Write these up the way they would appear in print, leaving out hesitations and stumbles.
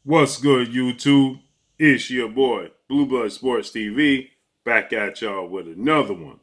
What's good, YouTube? It's your boy, Blue Blood Sports TV, back at y'all with another one.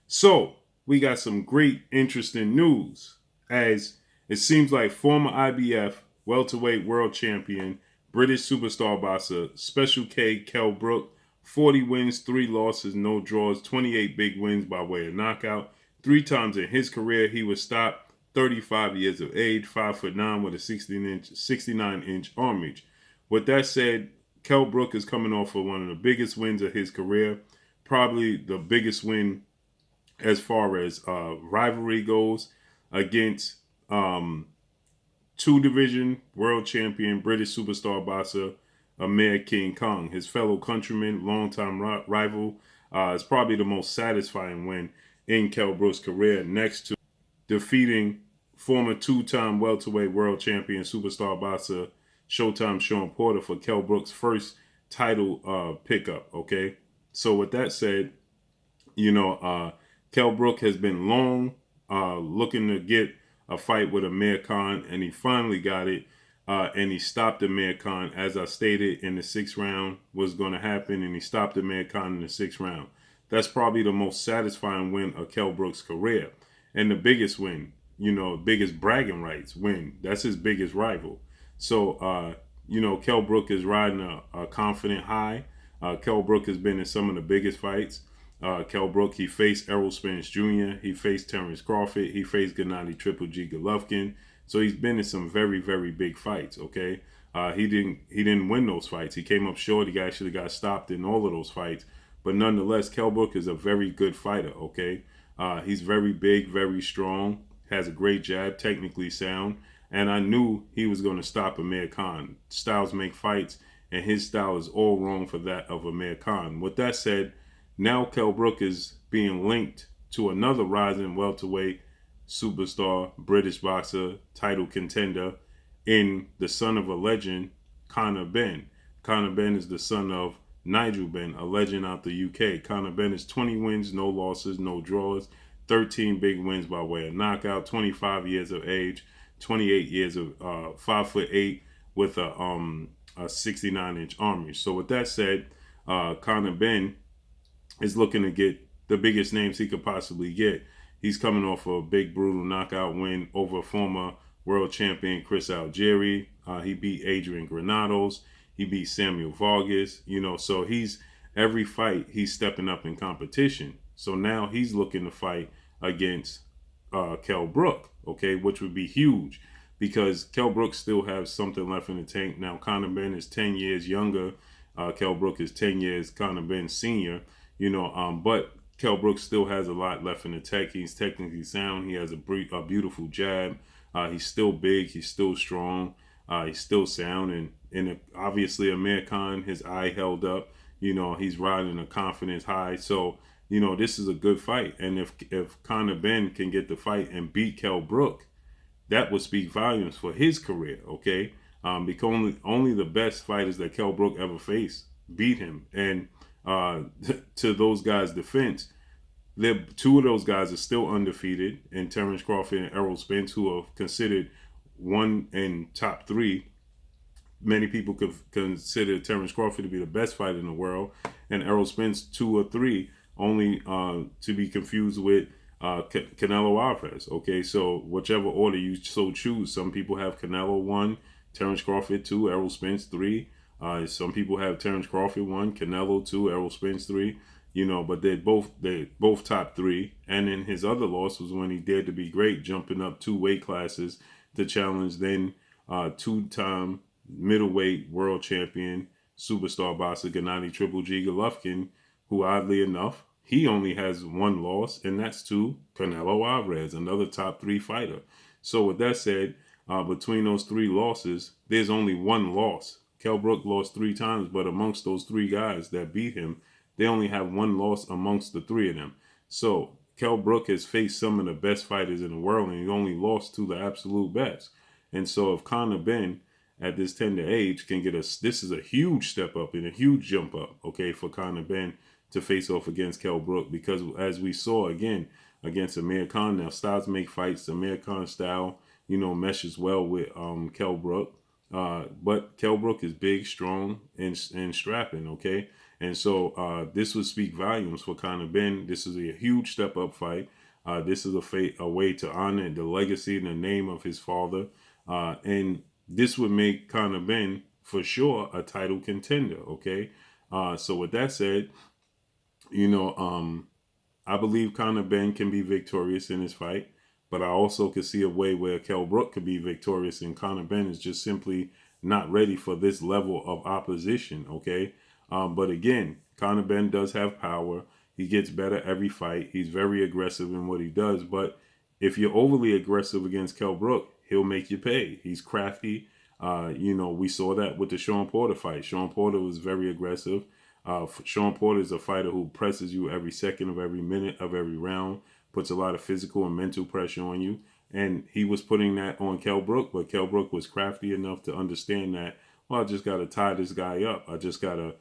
So, we got some great, interesting news, as it seems like former IBF welterweight world champion, British superstar boxer, Special K Kell Brook, 40 wins, 3 losses, no draws, 28 big wins by way of knockout. 3 times in his career, he was stopped. 35 years of age, 5'9" with a 69-inch arm reach. With that said, Kell Brook is coming off of one of the biggest wins of his career, probably the biggest win as far as rivalry goes against two division world champion British superstar boxer AMIR King Kong, his fellow countryman, longtime rival. It's probably the most satisfying win in Kell Brook's career, next to defeating former two-time welterweight world champion superstar boxer Showtime Sean Porter for Kell Brook's first title pickup. Okay, so with that said, Kell Brook has been long looking to get a fight with Amir Khan, and he finally got it. And he stopped Amir Khan, as I stated in the 6th round was going to happen, and he stopped Amir Khan in the 6th round. That's probably the most satisfying win of Kell Brook's career, and the biggest win. Biggest bragging rights win. That's his biggest rival. So, Kell Brook is riding a confident high. Kell Brook has been in some of the biggest fights. Kell Brook, he faced Errol Spence Jr., he faced Terrence Crawford, he faced Gennady Triple G Golovkin. So he's been in some very, very big fights. Okay, he didn't win those fights. He came up short. He actually got stopped in all of those fights. But nonetheless, Kell Brook is a very good fighter. Okay, he's very big, very strong, has a great jab, technically sound, and I knew he was going to stop Amir Khan. Styles make fights, and his style is all wrong for that of Amir Khan. With that said, now Kell Brook is being linked to another rising welterweight superstar, British boxer, title contender, in the son of a legend, Conor Benn. Conor Benn is the son of Nigel Benn, a legend out the UK. Conor Benn is 20 wins, no losses, no draws, 13 big wins by way of knockout, 25 years of age, 28 years of 5'8" with a 69-inch arm reach. So with that said, Conor Benn is looking to get the biggest names he could possibly get. He's coming off a big, brutal knockout win over former world champion Chris Algieri. He beat Adrian Granados. He beat Samuel Vargas. So every fight he's stepping up in competition. So now he's looking to fight against Kell Brook, okay, which would be huge because Kell Brook still has something left in the tank. Now Conor Benn is 10 years younger. Kell Brook is 10 years Conor Benn senior. But Kell Brook still has a lot left in the tech. He's technically sound. He has a beautiful jab. He's still big. He's still strong. He's still sound. And obviously, Amir Khan, his eye held up. He's riding a confidence high. So, this is a good fight. And if Conor Benn can get the fight and beat Kell Brook, that would speak volumes for his career, okay? Because only the best fighters that Kell Brook ever faced beat him. And to those guys' defense, two of those guys are still undefeated, and Terrence Crawford and Errol Spence, who are considered one in top 3. Many people could consider Terrence Crawford to be the best fighter in the world, and Errol Spence 2 or 3, only to be confused with Canelo Alvarez. Okay, so whichever order you so choose. Some people have Canelo 1, Terrence Crawford 2, Errol Spence 3. Some people have Terrence Crawford 1, Canelo 2, Errol Spence 3. But they're both top 3. And then his other loss was when he dared to be great, jumping up 2 weight classes to challenge then 2-time middleweight world champion superstar boxer Gennady Triple G Golovkin, who oddly enough, he only has 1 loss, and that's to Canelo Alvarez, another top 3 fighter. So with that said, between those 3 losses, there's only 1 loss. Kell Brook lost 3 times, but amongst those 3 guys that beat him, they only have 1 loss amongst the 3 of them. So Kell Brook has faced some of the best fighters in the world, and he only lost to the absolute best. And so if Conor Benn at this tender age can get this is a huge step up and a huge jump up, okay, for Conor Benn to face off against Kell Brook, because as we saw again against Amir Khan, now styles make fights. Amir Khan style, meshes well with Kell Brook. But Kell Brook is big, strong, and strapping, okay? And so this would speak volumes for Conor Benn. This is a huge step up fight. This is a way to honor the legacy and the name of his father. And this would make Conor Benn, for sure, a title contender, okay? So with that said, you know, I believe Conor Benn can be victorious in this fight, but I also could see a way where Kell Brook could be victorious and Conor Benn is just simply not ready for this level of opposition, okay? But again, Conor Benn does have power. He gets better every fight. He's very aggressive in what he does, but if you're overly aggressive against Kell Brook, he'll make you pay. He's crafty. We saw that with the Sean Porter fight. Sean Porter was very aggressive. Sean Porter is a fighter who presses you every second of every minute of every round, puts a lot of physical and mental pressure on you. And he was putting that on Kell Brook, but Kell Brook was crafty enough to understand that, well, I just got to tie this guy up. I just got to,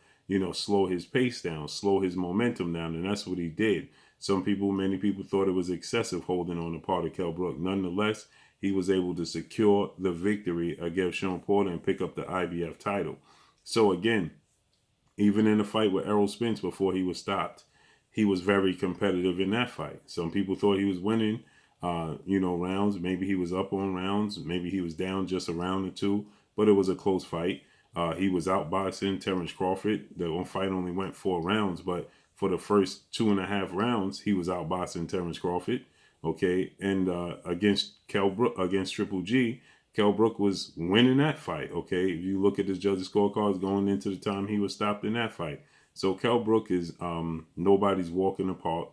slow his pace down, slow his momentum down. And that's what he did. Many people thought it was excessive holding on the part of Kell Brook. Nonetheless, he was able to secure the victory against Sean Porter and pick up the IBF title. So again, even in the fight with Errol Spence before he was stopped, he was very competitive in that fight. Some people thought he was winning, rounds. Maybe he was up on rounds. Maybe he was down just a round or two, but it was a close fight. He was outboxing Terrence Crawford. The fight only went 4 rounds, but for the first 2.5 rounds, he was outboxing Terrence Crawford. Okay, and against Kell Brook, against Triple G, Kell Brook was winning that fight, okay? If you look at his judges' scorecards going into the time he was stopped in that fight. So Kell Brook is nobody's walk in the park.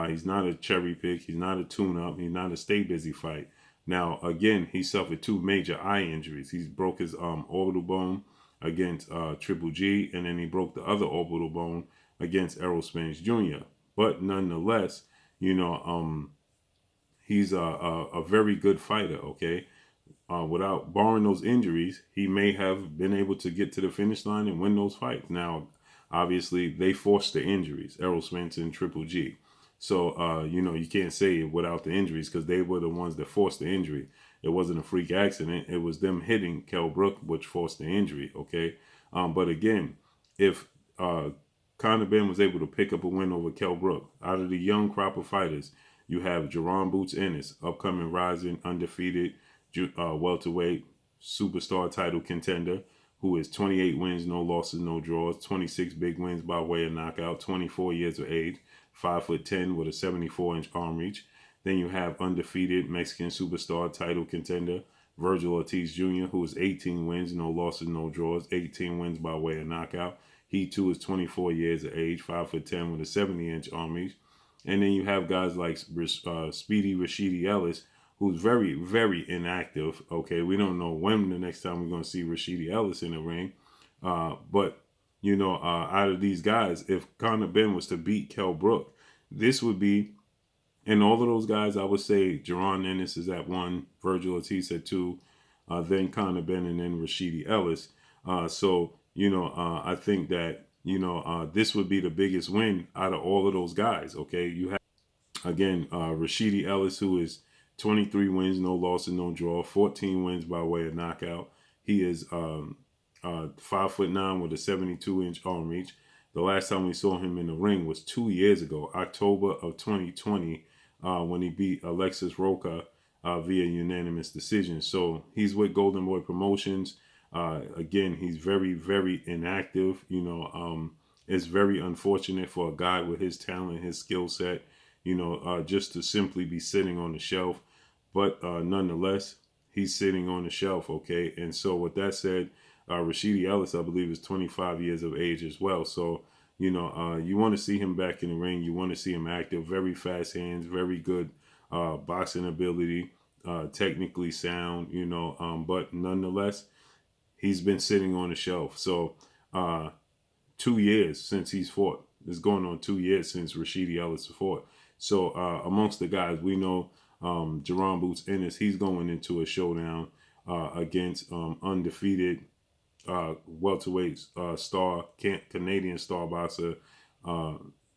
He's not a cherry pick. He's not a tune-up. He's not a stay-busy fight. Now, again, he suffered 2 major eye injuries. He broke his orbital bone against Triple G, and then he broke the other orbital bone against Errol Spence Jr. But nonetheless, he's a very good fighter, okay? Without barring those injuries, he may have been able to get to the finish line and win those fights. Now, obviously, they forced the injuries, Errol Spence and Triple G. So, you can't say it without the injuries because they were the ones that forced the injury. It wasn't a freak accident. It was them hitting Kell Brook, which forced the injury, okay? But again, if Conor Benn was able to pick up a win over Kell Brook, out of the young crop of fighters, you have Jerron Boots Ennis, upcoming rising, undefeated, welterweight superstar title contender, who is 28 wins, no losses, no draws, 26 big wins by way of knockout, 24 years of age, 5'10" with a 74-inch arm reach. Then you have undefeated Mexican superstar title contender Virgil Ortiz Jr., who is 18 wins, no losses, no draws, 18 wins by way of knockout. He too is 24 years of age, 5'10" with a 70-inch arm reach. And then you have guys like Speedy Rashidi Ellis, who's very, very inactive. Okay, we don't know when the next time we're going to see Rashidi Ellis in the ring. But out of these guys, if Conor Benn was to beat Kell Brook, this would be, and all of those guys, I would say Jerron Ennis is at 1, Virgil Ortiz at 2, then Conor Benn, and then Rashidi Ellis. I think that, this would be the biggest win out of all of those guys, okay? You have, again, Rashidi Ellis, who is 23 wins, no losses, no draw, 14 wins by way of knockout. He is 5'9" with a 72-inch arm reach. The last time we saw him in the ring was 2 years ago, October of 2020, when he beat Alexis Roca via unanimous decision. So he's with Golden Boy Promotions. Again, he's very, very inactive. It's very unfortunate for a guy with his talent, his skill set, just to simply be sitting on the shelf. But nonetheless, he's sitting on the shelf, okay? And so with that said, Rashidi Ellis, I believe, is 25 years of age as well. So, you want to see him back in the ring. You want to see him active, very fast hands, very good boxing ability, technically sound, but nonetheless, he's been sitting on the shelf. So 2 years since he's fought. It's going on 2 years since Rashidi Ellis fought. So amongst the guys, we know Jerron Boots Ennis, he's going into a showdown against undefeated welterweight Canadian star boxer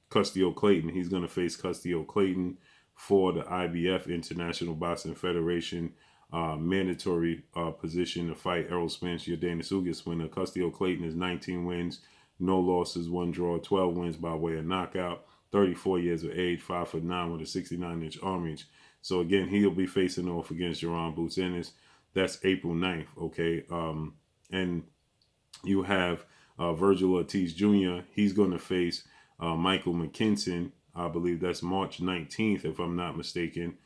Custio Clayton. He's going to face Custio Clayton for the IBF, International Boxing Federation mandatory position to fight Errol Spence. Yordenis Ugas winner. Custio Clayton is 19 wins, no losses, 1 draw, 12 wins by way of knockout. 34 years of age, 5'9" with a 69-inch arm reach. So again, he'll be facing off against Jaron Boots Ennis. That's April 9th, okay? And you have Virgil Ortiz Jr. He's going to face Michael McKinson. I believe that's March 19th, if I'm not mistaken.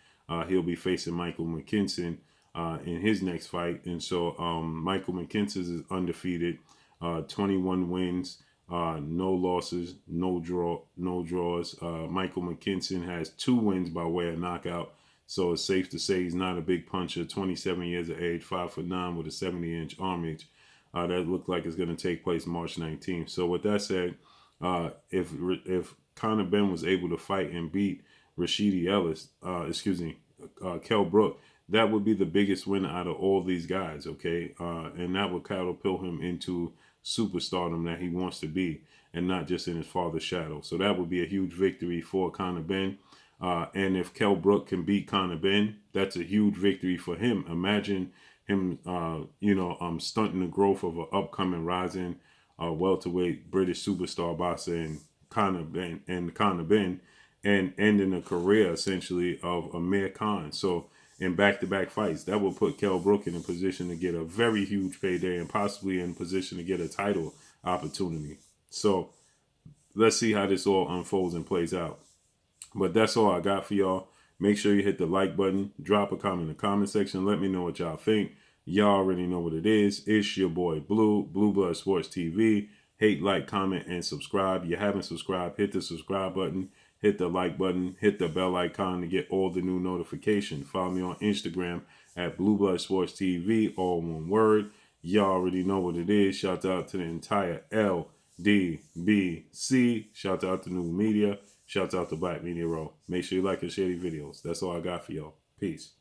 He'll be facing Michael McKinson in his next fight. And so Michael McKinson is undefeated, 21 wins, no losses, no draws. Michael McKinson has 2 wins by way of knockout. So it's safe to say he's not a big puncher. 27 years of age, 5'9" with a 70-inch arm reach. That looked like it's going to take place March 19th. So with that said, if Conor Benn was able to fight and beat Kell Brook, that would be the biggest win out of all these guys, okay? And that would catapult him into superstardom that he wants to be, and not just in his father's shadow. So that would be a huge victory for Conor Benn. And if Kell Brook can beat Conor Benn, that's a huge victory for him. Imagine him, stunting the growth of an upcoming rising welterweight British superstar boxer and Conor Benn, and ending a career essentially of Amir Khan. So in back-to-back fights, that will put Kell Brook in a position to get a very huge payday and possibly in position to get a title opportunity. So let's see how this all unfolds and plays out. But that's all I got for y'all. Make sure you hit the like button. Drop a comment in the comment section. Let me know what y'all think. Y'all already know what it is. It's your boy Blue Blood Sports TV. Hate, like, comment, and subscribe. You haven't subscribed, hit the subscribe button. Hit the like button. Hit the bell icon to get all the new notifications. Follow me on Instagram at Blue Blood Sports TV. All one word. Y'all already know what it is. Shout out to the entire LDBC. Shout out to New Media. Shout out to Black Media Row. Make sure you like and share these videos. That's all I got for y'all. Peace.